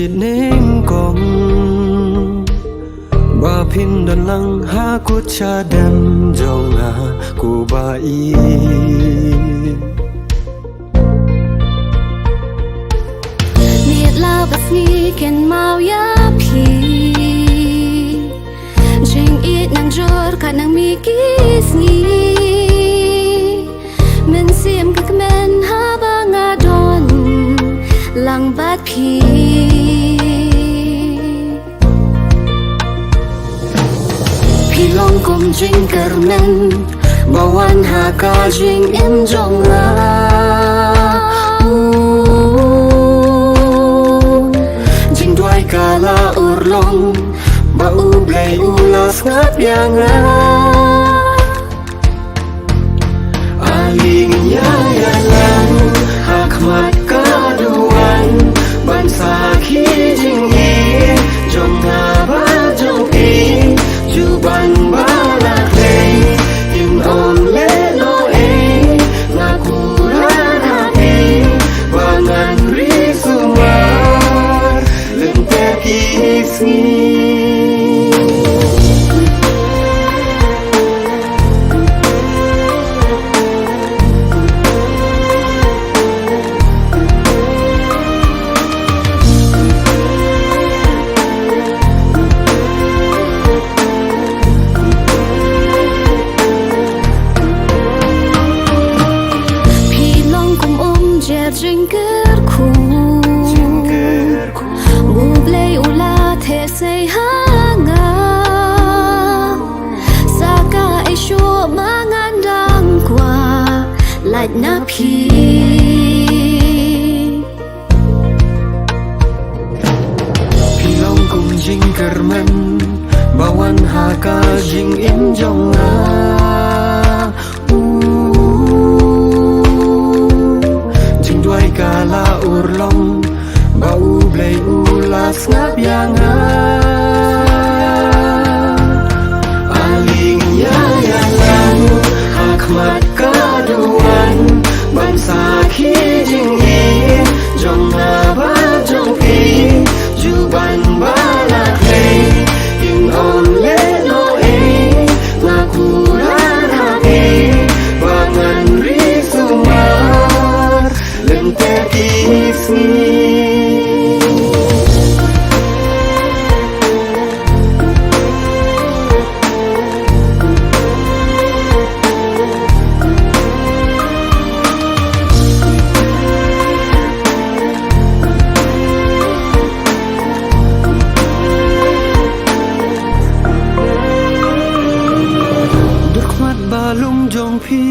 nengkong ba phin dan lang ha ku cha dem jong na ku ba i niat la bas ni ken mau ya phi jing it nang jor ka nang mi kis ni men sim ka men ha ba nga don lang bat phi long kum jing kermen bawan haka jing im jong la jing duai kala urlong ba u blai ulas ngap yang aling ya ya lang hakmat kaduan ban sakhi jing hi jong na ba jong i juban balak in on le lo nakuran hati bangan risumar lentek kisni Jingker ku Bublay ula te say hanga Saka isyo mangandang kwa Light na pi Pilong kum jingker men Bawan haka jing im jong na kala urlong bau blai ulas ngap yang aling ya ya lang hakmat kaduan ban sakhi jing i jong na ba jong i juban balak in on le lo nakuran hati bangan risumar lentek kisni Durkmat balung jong pi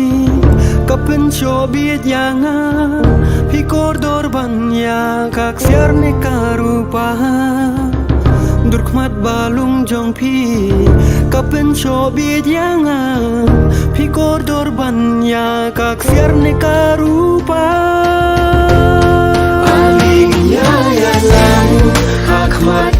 kapen chobit yanga pi kordor banya kak siar ne karupa Durkmat balung jong pi kapen chobit yanga pi kordor banya kak siar ne karupa aling ya ya lang hakmat